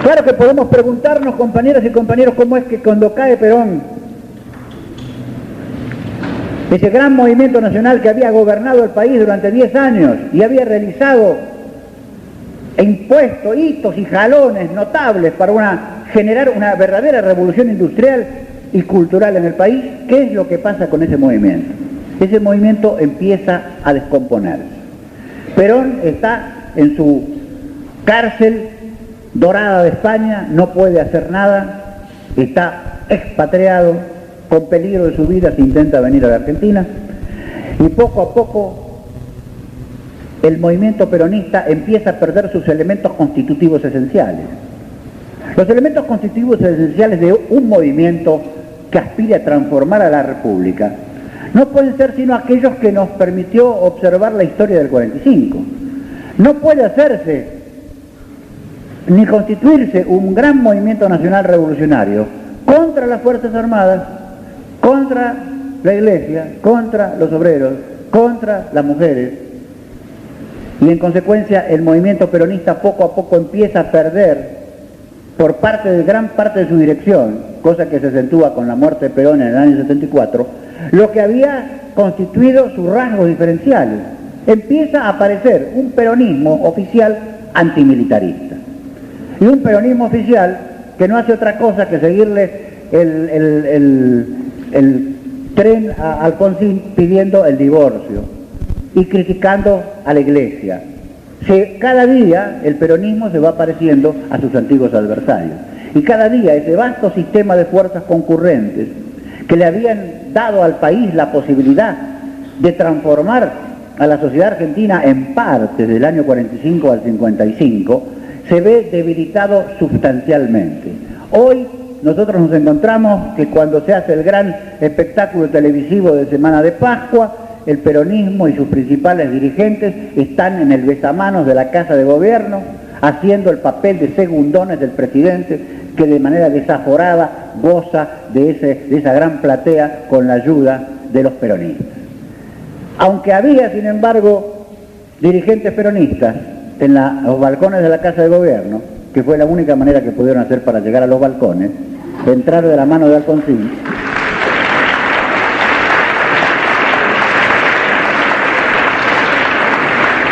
Claro que podemos preguntarnos, compañeras y compañeros, cómo es que cuando cae Perón, ese gran movimiento nacional que había gobernado el país durante 10 años y había realizado e impuesto hitos y jalones notables para generar una verdadera revolución industrial y cultural en el país, ¿qué es lo que pasa con ese movimiento? Ese movimiento empieza a descomponerse. Perón está en su cárcel dorada de España, no puede hacer nada, está expatriado, con peligro de su vida se intenta venir a la Argentina, y poco a poco el movimiento peronista empieza a perder sus elementos constitutivos esenciales. Los elementos constitutivos esenciales de un movimiento que aspire a transformar a la República no pueden ser sino aquellos que nos permitió observar la historia del 45. No puede hacerse ni constituirse un gran movimiento nacional revolucionario contra las Fuerzas Armadas, contra la Iglesia, contra los obreros, contra las mujeres, y en consecuencia el movimiento peronista poco a poco empieza a perder por parte de gran parte de su dirección, cosa que se acentúa con la muerte de Perón en el año 74, lo que había constituido sus rasgos diferenciales. Empieza a aparecer un peronismo oficial antimilitarista y un peronismo oficial que no hace otra cosa que seguirle el tren a Alfonsín pidiendo el divorcio y criticando a la Iglesia. Cada día el peronismo se va pareciendo a sus antiguos adversarios. Y cada día ese vasto sistema de fuerzas concurrentes que le habían dado al país la posibilidad de transformar a la sociedad argentina en parte del año 45 al 55, se ve debilitado sustancialmente. Hoy nosotros nos encontramos que cuando se hace el gran espectáculo televisivo de Semana de Pascua, el peronismo y sus principales dirigentes están en el besamanos de la Casa de Gobierno, haciendo el papel de segundones del presidente, que de manera desaforada goza de esa gran platea con la ayuda de los peronistas. Aunque había, sin embargo, dirigentes peronistas en los balcones de la Casa de Gobierno, que fue la única manera que pudieron hacer para llegar a los balcones, de entrar de la mano de Alfonsín,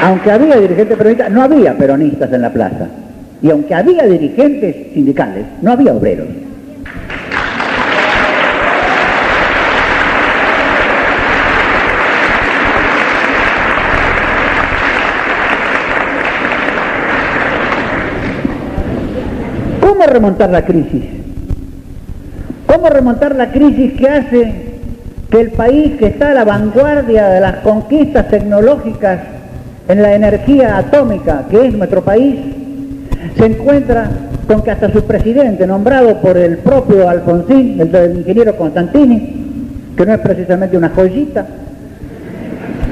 aunque había dirigentes peronistas, no había peronistas en la plaza. Y aunque había dirigentes sindicales, no había obreros. ¿Cómo remontar la crisis? ¿Cómo remontar la crisis que hace que el país que está a la vanguardia de las conquistas tecnológicas en la energía atómica, que es nuestro país, se encuentra con que hasta su presidente, nombrado por el propio Alfonsín, el del ingeniero Constantini, que no es precisamente una joyita,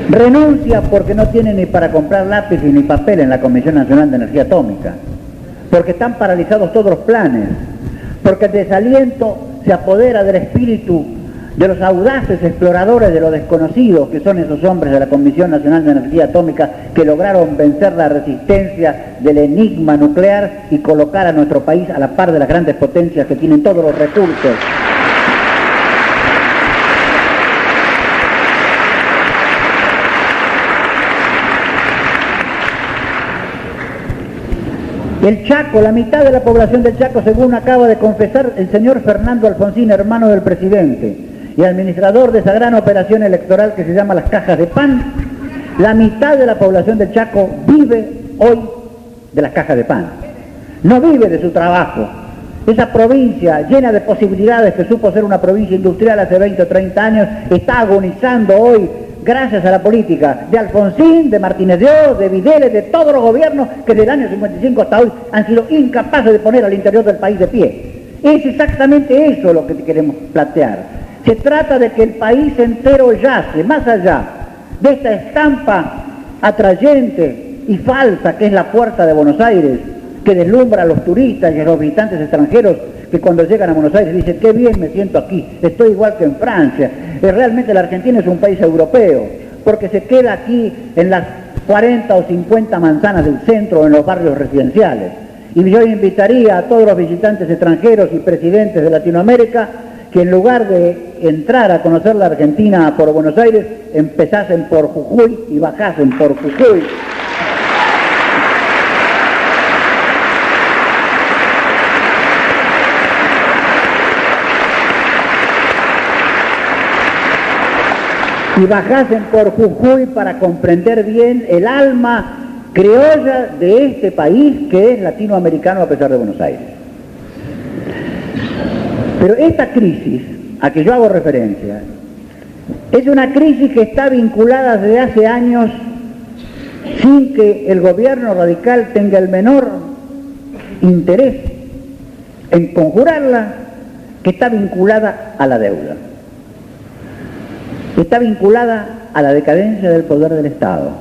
renuncia porque no tiene ni para comprar lápiz ni papel en la Comisión Nacional de Energía Atómica, porque están paralizados todos los planes, porque el desaliento se apodera del espíritu de los audaces exploradores de lo desconocido, que son esos hombres de la Comisión Nacional de Energía Atómica que lograron vencer la resistencia del enigma nuclear y colocar a nuestro país a la par de las grandes potencias que tienen todos los recursos. El Chaco, la mitad de la población del Chaco, según acaba de confesar el señor Fernando Alfonsín, hermano del presidente y administrador de esa gran operación electoral que se llama las cajas de pan, la mitad de la población del Chaco vive hoy de las cajas de pan, no vive de su trabajo. Esa provincia llena de posibilidades que supo ser una provincia industrial hace 20 o 30 años, está agonizando hoy gracias a la política de Alfonsín, de Martínez de Oz, de Videla, de todos los gobiernos que desde el año 55 hasta hoy han sido incapaces de poner al interior del país de pie. Es exactamente eso lo que queremos plantear. Se trata de que el país entero yace, más allá de esta estampa atrayente y falsa que es la puerta de Buenos Aires, que deslumbra a los turistas y a los visitantes extranjeros que cuando llegan a Buenos Aires dicen, qué bien me siento aquí, estoy igual que en Francia. Realmente la Argentina es un país europeo, porque se queda aquí en las 40 o 50 manzanas del centro o en los barrios residenciales. Y yo invitaría a todos los visitantes extranjeros y presidentes de Latinoamérica que en lugar de entrar a conocer la Argentina por Buenos Aires, empezasen por Jujuy y bajasen por Jujuy. Y bajasen por Jujuy para comprender bien el alma criolla de este país que es latinoamericano a pesar de Buenos Aires. Pero esta crisis a que yo hago referencia es una crisis que está vinculada desde hace años sin que el gobierno radical tenga el menor interés en conjurarla, que está vinculada a la deuda. Está vinculada a la decadencia del poder del Estado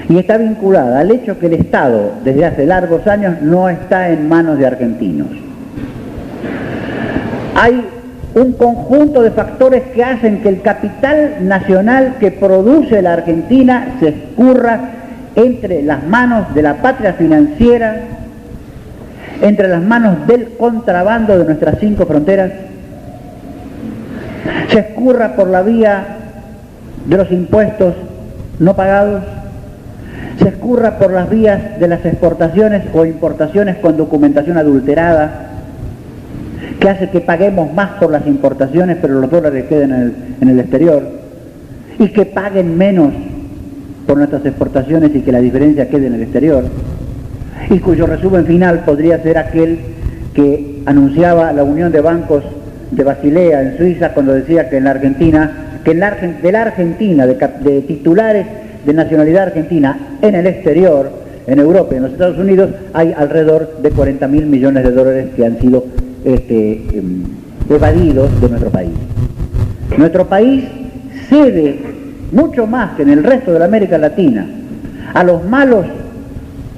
y está vinculada al hecho que el Estado desde hace largos años no está en manos de argentinos. Hay un conjunto de factores que hacen que el capital nacional que produce la Argentina se escurra entre las manos de la patria financiera, entre las manos del contrabando de nuestras 5 fronteras, se escurra por la vía de los impuestos no pagados, se escurra por las vías de las exportaciones o importaciones con documentación adulterada, que hace que paguemos más por las importaciones pero los dólares queden en el exterior, y que paguen menos por nuestras exportaciones y que la diferencia quede en el exterior, y cuyo resumen final podría ser aquel que anunciaba la Unión de Bancos de Basilea en Suiza cuando decía que en la Argentina, de la Argentina, de titulares de nacionalidad argentina en el exterior, en Europa y en los Estados Unidos, hay alrededor de 40.000 millones de dólares que han sido evadidos de nuestro país. Nuestro país cede mucho más que en el resto de la América Latina a los malos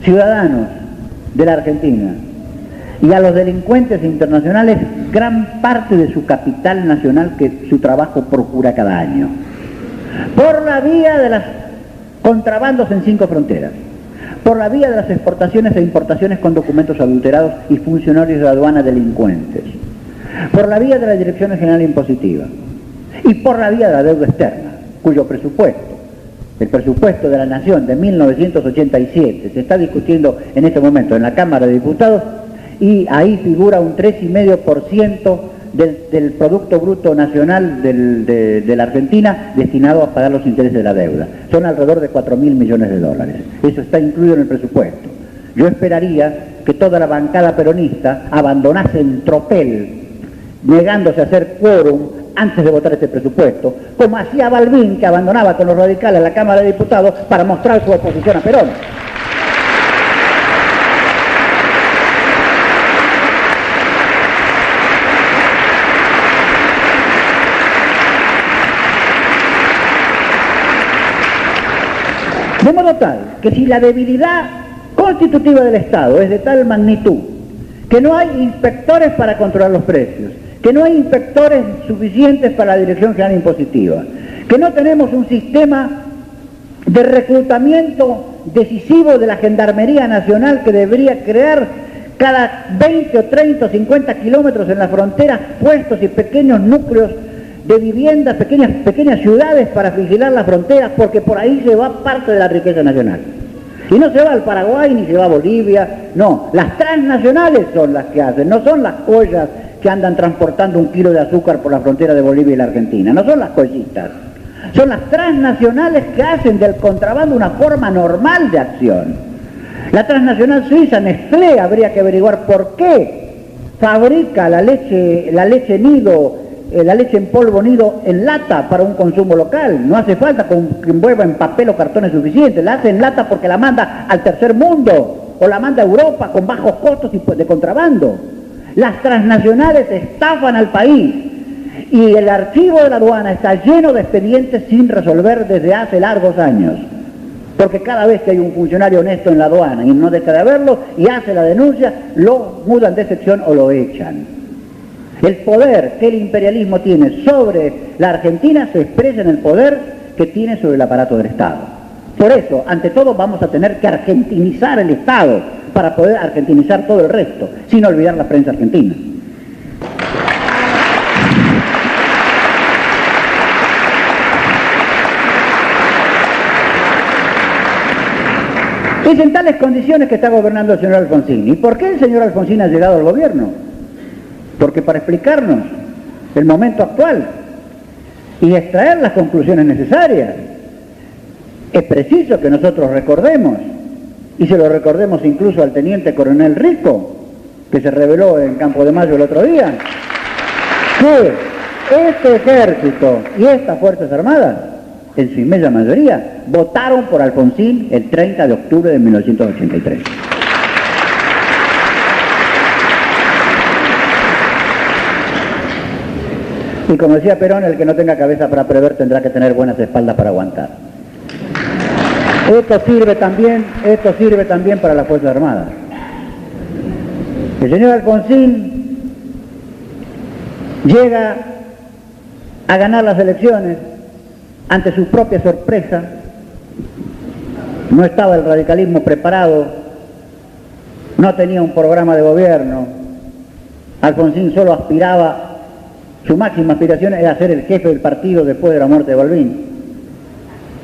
ciudadanos de la Argentina y a los delincuentes internacionales gran parte de su capital nacional que su trabajo procura cada año, por la vía de los contrabandos en 5 fronteras, por la vía de las exportaciones e importaciones con documentos adulterados y funcionarios de aduana delincuentes, por la vía de la Dirección General Impositiva y por la vía de la deuda externa, cuyo presupuesto, el presupuesto de la Nación de 1987, se está discutiendo en este momento en la Cámara de Diputados, y ahí figura un 3,5% del Producto Bruto Nacional de la Argentina destinado a pagar los intereses de la deuda. Son alrededor de 4.000 millones de dólares. Eso está incluido en el presupuesto. Yo esperaría que toda la bancada peronista abandonase el tropel, negándose a hacer quórum antes de votar este presupuesto, como hacía Balbín, que abandonaba con los radicales la Cámara de Diputados para mostrar su oposición a Perón. De modo tal que si la debilidad constitutiva del Estado es de tal magnitud que no hay inspectores para controlar los precios, que no hay inspectores suficientes para la Dirección General Impositiva, que no tenemos un sistema de reclutamiento decisivo de la Gendarmería Nacional que debería crear cada 20 o 30 o 50 kilómetros en las fronteras puestos y pequeños núcleos de viviendas, pequeñas ciudades para vigilar las fronteras, porque por ahí se va parte de la riqueza nacional. Y no se va al Paraguay ni se va a Bolivia, no, las transnacionales son las que hacen, no son las collas que andan transportando 1 kilo de azúcar por la frontera de Bolivia y la Argentina, no son las collitas, son las transnacionales que hacen del contrabando una forma normal de acción. La transnacional suiza, Nestlé, habría que averiguar por qué fabrica la leche nido, la leche en polvo nido en lata para un consumo local. No hace falta que envuelva en papel o cartones suficientes, la hace en lata porque la manda al tercer mundo o la manda a Europa con bajos costos de contrabando. Las transnacionales estafan al país y el archivo de la aduana está lleno de expedientes sin resolver desde hace largos años, porque cada vez que hay un funcionario honesto en la aduana y no deja de haberlo y hace la denuncia, lo mudan de sección o lo echan. El poder que el imperialismo tiene sobre la Argentina se expresa en el poder que tiene sobre el aparato del Estado. Por eso, ante todo, vamos a tener que argentinizar el Estado para poder argentinizar todo el resto, sin olvidar la prensa argentina. Es en tales condiciones que está gobernando el señor Alfonsín. ¿Y por qué el señor Alfonsín ha llegado al gobierno? Porque para explicarnos el momento actual y extraer las conclusiones necesarias, es preciso que nosotros recordemos, y se lo recordemos incluso al teniente coronel Rico, que se reveló en Campo de Mayo el otro día, que este ejército y estas Fuerzas Armadas, en su inmensa mayoría, votaron por Alfonsín el 30 de octubre de 1983. Y como decía Perón, el que no tenga cabeza para prever tendrá que tener buenas espaldas para aguantar. Esto sirve también para las Fuerzas Armadas. El señor Alfonsín llega a ganar las elecciones ante su propia sorpresa. No estaba el radicalismo preparado, no tenía un programa de gobierno. Alfonsín solo aspiraba, su máxima aspiración era ser el jefe del partido después de la muerte de Balbín.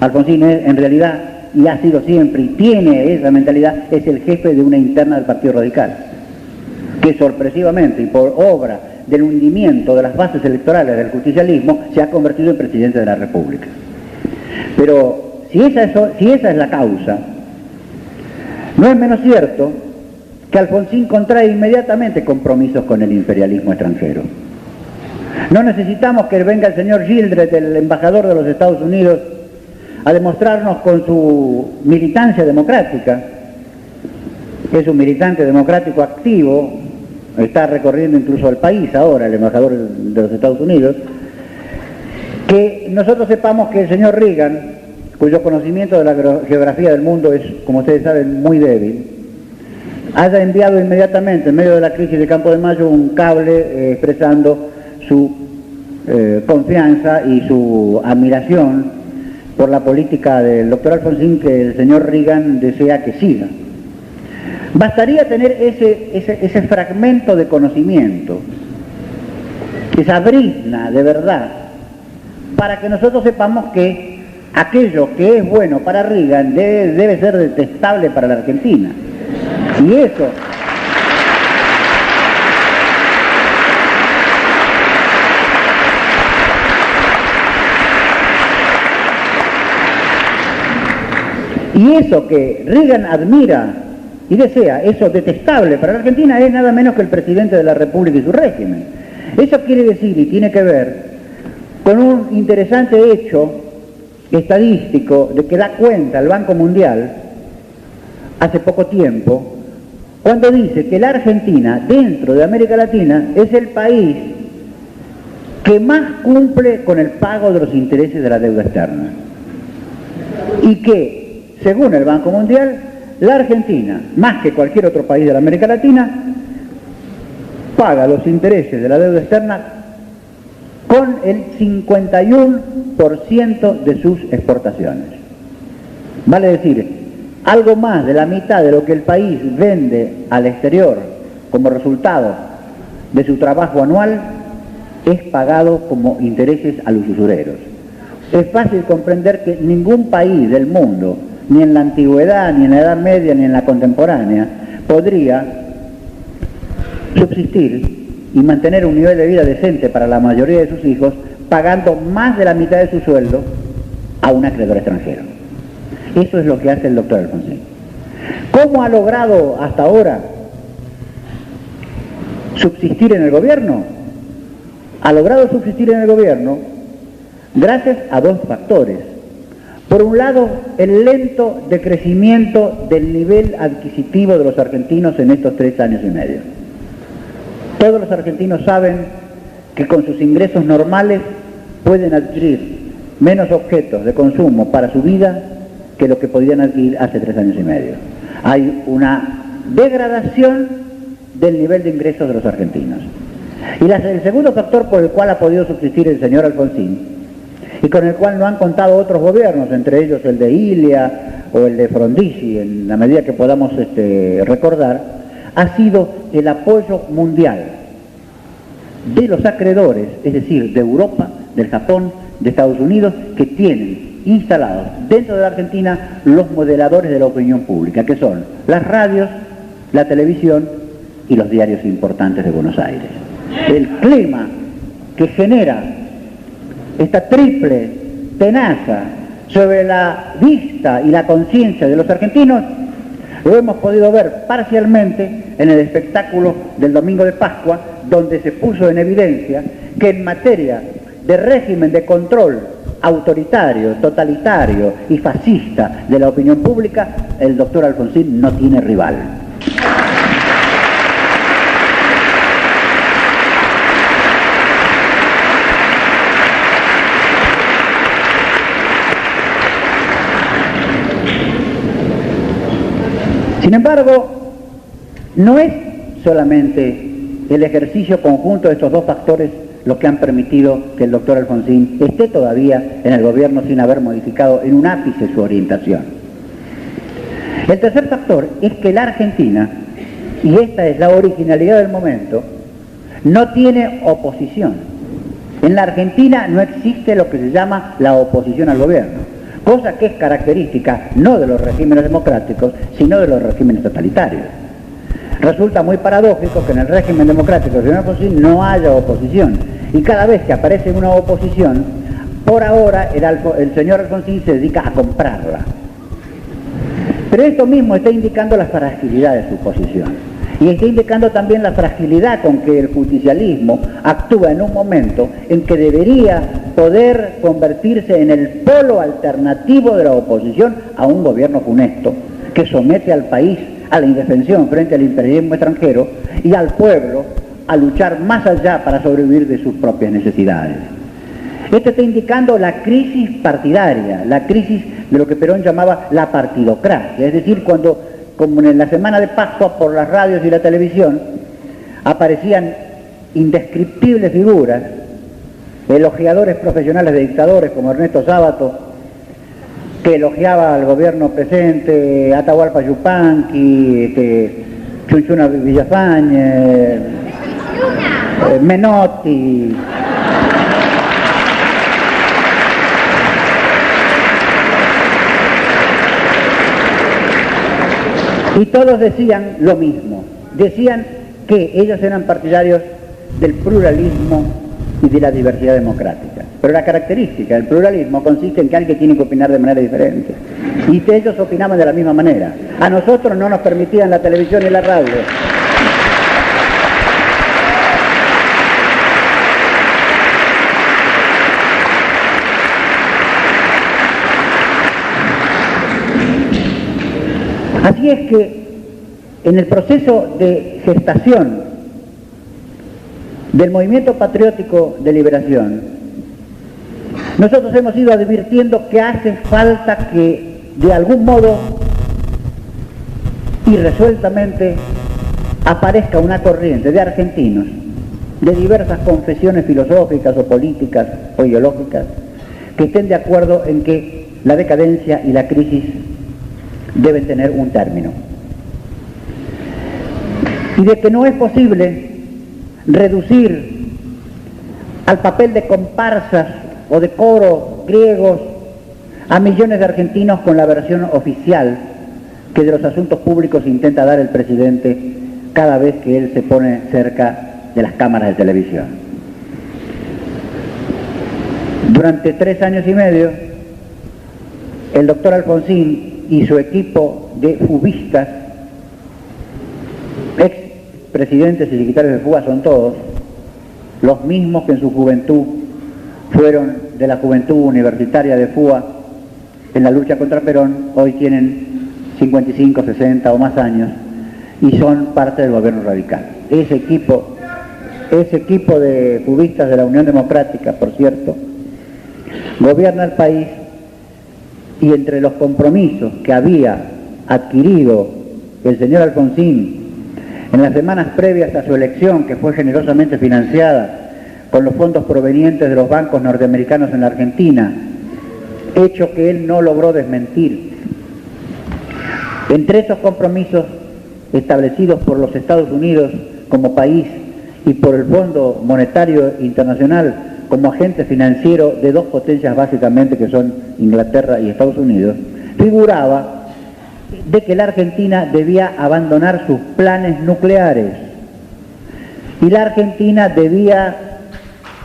Alfonsín es, en realidad, y ha sido siempre, y tiene esa mentalidad, es el jefe de una interna del Partido Radical, que sorpresivamente y por obra del hundimiento de las bases electorales del justicialismo se ha convertido en presidente de la República. Pero si esa es la causa, no es menos cierto que Alfonsín contrae inmediatamente compromisos con el imperialismo extranjero. No necesitamos que venga el señor Gildred, el embajador de los Estados Unidos, a demostrarnos con su militancia democrática. Es un militante democrático activo, está recorriendo incluso el país ahora, el embajador de los Estados Unidos, que nosotros sepamos que el señor Reagan, cuyo conocimiento de la geografía del mundo es, como ustedes saben, muy débil, haya enviado inmediatamente, en medio de la crisis de Campo de Mayo, un cable expresando su confianza y su admiración por la política del doctor Alfonsín, que el señor Reagan desea que siga. Bastaría tener ese fragmento de conocimiento, esa brizna de verdad, para que nosotros sepamos que aquello que es bueno para Reagan debe ser detestable para la Argentina. Y eso... Y eso que Reagan admira y desea, eso detestable para la Argentina, es nada menos que el presidente de la República y su régimen. Eso quiere decir y tiene que ver con un interesante hecho estadístico de que da cuenta el Banco Mundial hace poco tiempo, cuando dice que la Argentina, dentro de América Latina, es el país que más cumple con el pago de los intereses de la deuda externa. Y que, según el Banco Mundial, la Argentina, más que cualquier otro país de la América Latina, paga los intereses de la deuda externa con el 51% de sus exportaciones. Vale decir, algo más de la mitad de lo que el país vende al exterior como resultado de su trabajo anual es pagado como intereses a los usureros. Es fácil comprender que ningún país del mundo, ni en la antigüedad, ni en la Edad Media, ni en la contemporánea, podría subsistir y mantener un nivel de vida decente para la mayoría de sus hijos pagando más de la mitad de su sueldo a un acreedor extranjero. Eso es lo que hace el doctor Alfonsín. ¿Cómo ha logrado hasta ahora subsistir en el gobierno? Ha logrado subsistir en el gobierno gracias a dos factores. Por un lado, el lento decrecimiento del nivel adquisitivo de los argentinos en estos 3 años y medio. Todos los argentinos saben que con sus ingresos normales pueden adquirir menos objetos de consumo para su vida que lo que podían adquirir hace 3 años y medio. Hay una degradación del nivel de ingresos de los argentinos. Y el segundo factor por el cual ha podido subsistir el señor Alfonsín, y con el cual no han contado otros gobiernos, entre ellos el de Ilia o el de Frondizi, en la medida que podamos recordar, ha sido el apoyo mundial de los acreedores, es decir, de Europa, del Japón, de Estados Unidos, que tienen instalados dentro de la Argentina los modeladores de la opinión pública, que son las radios, la televisión y los diarios importantes de Buenos Aires. El clima que genera esta triple tenaza sobre la vista y la conciencia de los argentinos lo hemos podido ver parcialmente en el espectáculo del Domingo de Pascua, donde se puso en evidencia que en materia de régimen de control autoritario, totalitario y fascista de la opinión pública, el doctor Alfonsín no tiene rival. Sin embargo, no es solamente el ejercicio conjunto de estos dos factores lo que han permitido que el doctor Alfonsín esté todavía en el gobierno sin haber modificado en un ápice su orientación. El tercer factor es que la Argentina, y esta es la originalidad del momento, no tiene oposición. En la Argentina no existe lo que se llama la oposición al gobierno, cosa que es característica no de los regímenes democráticos, sino de los regímenes totalitarios. Resulta muy paradójico que en el régimen democrático del señor Alfonsín no haya oposición, y cada vez que aparece una oposición, por ahora el señor Alfonsín se dedica a comprarla. Pero esto mismo está indicando la fragilidad de su posición, y está indicando también la fragilidad con que el justicialismo actúa en un momento en que debería poder convertirse en el polo alternativo de la oposición a un gobierno funesto que somete al país a la indefensión frente al imperialismo extranjero y al pueblo a luchar más allá para sobrevivir de sus propias necesidades. Esto está indicando la crisis partidaria, la crisis de lo que Perón llamaba la partidocracia, es decir, cuando, como en la semana de Pascua, por las radios y la televisión, aparecían indescriptibles figuras, elogiadores profesionales de dictadores como Ernesto Sábato, que elogiaba al gobierno presente, Atahualpa Yupanqui, Chunchuna Villafañe, Menotti. Y todos decían lo mismo, decían que ellos eran partidarios del pluralismo y de la diversidad democrática. Pero la característica del pluralismo consiste en que alguien tiene que opinar de manera diferente. Y que ellos opinaban de la misma manera. A nosotros no nos permitían la televisión y la radio. Así es que en el proceso de gestación del movimiento patriótico de liberación, nosotros hemos ido advirtiendo que hace falta que de algún modo y resueltamente aparezca una corriente de argentinos de diversas confesiones filosóficas o políticas o ideológicas que estén de acuerdo en que la decadencia y la crisis deben tener un término. Y de que no es posible reducir al papel de comparsas o de coros griegos a millones de argentinos con la versión oficial que de los asuntos públicos intenta dar el presidente cada vez que él se pone cerca de las cámaras de televisión. Durante 3 años y medio, el doctor Alfonsín y su equipo de fubistas, ex presidentes y secretarios de fuga son todos, los mismos que en su juventud fueron de la juventud universitaria de FUA en la lucha contra Perón, hoy tienen 55, 60 o más años y son parte del gobierno radical. Ese equipo de fubistas de la Unión Democrática, por cierto, gobierna el país, y entre los compromisos que había adquirido el señor Alfonsín en las semanas previas a su elección, que fue generosamente financiada con los fondos provenientes de los bancos norteamericanos en la Argentina, hecho que él no logró desmentir, Entre esos compromisos establecidos por los Estados Unidos como país y por el Fondo Monetario Internacional como agente financiero de dos potencias básicamente que son Inglaterra y Estados Unidos, figuraba de que la Argentina debía abandonar sus planes nucleares y la Argentina debía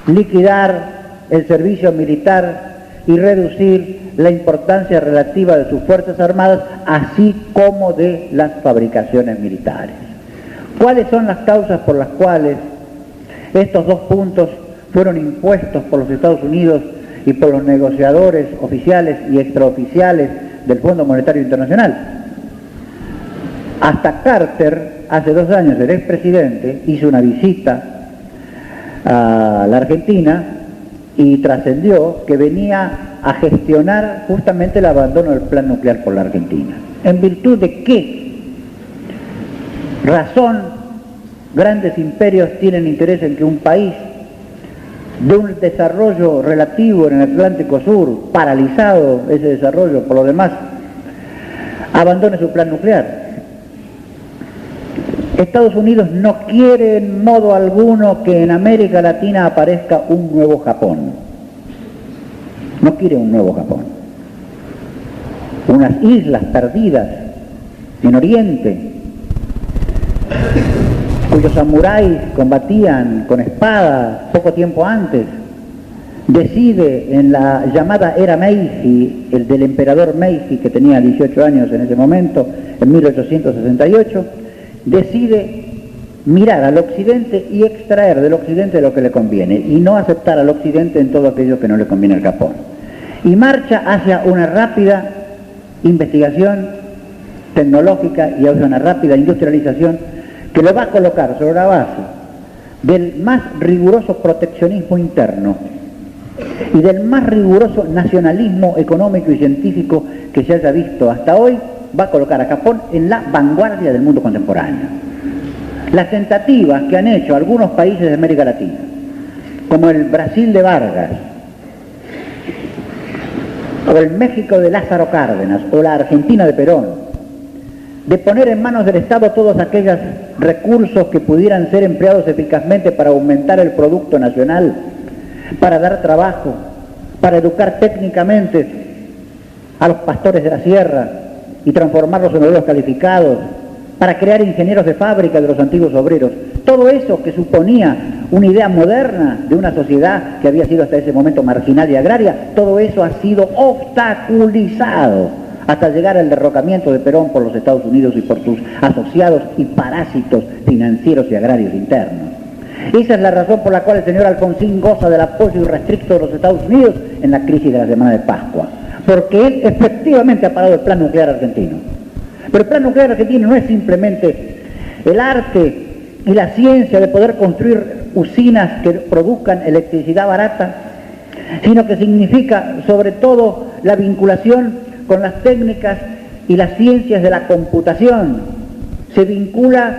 liquidar el servicio militar y reducir la importancia relativa de sus Fuerzas Armadas, así como de las fabricaciones militares. ¿Cuáles son las causas por las cuales estos dos puntos fueron impuestos por los Estados Unidos y por los negociadores oficiales y extraoficiales del Fondo Monetario Internacional? Hasta Carter, hace 2 años, el expresidente, hizo una visita a la Argentina y trascendió que venía a gestionar justamente el abandono del plan nuclear por la Argentina. ¿En virtud de qué razón grandes imperios tienen interés en que un país de un desarrollo relativo en el Atlántico Sur, paralizado ese desarrollo por lo demás, abandone su plan nuclear? Estados Unidos no quiere en modo alguno que en América Latina aparezca un nuevo Japón. No quiere un nuevo Japón. Unas islas perdidas en Oriente, cuyos samuráis combatían con espadas poco tiempo antes. Decide en la llamada era Meiji, el del emperador Meiji, que tenía 18 años en ese momento, en 1868, decide mirar al occidente y extraer del occidente lo que le conviene y no aceptar al occidente en todo aquello que no le conviene al Japón. Y marcha hacia una rápida investigación tecnológica y hacia una rápida industrialización que lo va a colocar sobre la base del más riguroso proteccionismo interno y del más riguroso nacionalismo económico y científico que se haya visto hasta hoy. Va a colocar a Japón en la vanguardia del mundo contemporáneo. Las tentativas que han hecho algunos países de América Latina, como el Brasil de Vargas, o el México de Lázaro Cárdenas, o la Argentina de Perón, de poner en manos del Estado todos aquellos recursos que pudieran ser empleados eficazmente para aumentar el Producto Nacional, para dar trabajo, para educar técnicamente a los pastores de la sierra, y transformarlos en obreros calificados, para crear ingenieros de fábrica de los antiguos obreros. Todo eso que suponía una idea moderna de una sociedad que había sido hasta ese momento marginal y agraria, todo eso ha sido obstaculizado hasta llegar al derrocamiento de Perón por los Estados Unidos y por sus asociados y parásitos financieros y agrarios internos. Esa es la razón por la cual el señor Alfonsín goza del apoyo irrestricto de los Estados Unidos en la crisis de la semana de Pascua, porque él efectivamente ha parado el plan nuclear argentino. Pero el plan nuclear argentino no es simplemente el arte y la ciencia de poder construir usinas que produzcan electricidad barata, sino que significa sobre todo la vinculación con las técnicas y las ciencias de la computación. Se vincula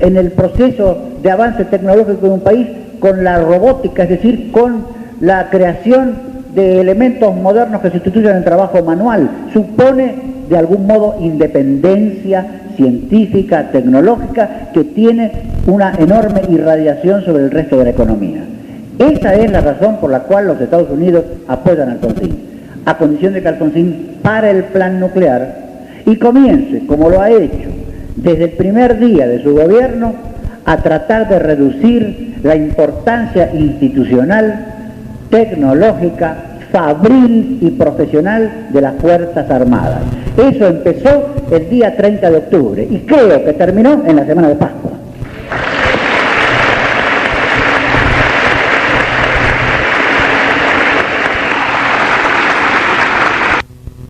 en el proceso de avance tecnológico de un país con la robótica, es decir, con la creación de elementos modernos que sustituyen el trabajo manual. Supone de algún modo independencia científica, tecnológica, que tiene una enorme irradiación sobre el resto de la economía. Esa es la razón por la cual los Estados Unidos apoyan a Alfonsín, a condición de que Alfonsín pare el plan nuclear y comience, como lo ha hecho desde el primer día de su gobierno, a tratar de reducir la importancia institucional, tecnológica, fabril y profesional de las Fuerzas Armadas. Eso empezó el día 30 de octubre y creo que terminó en la semana de Pascua.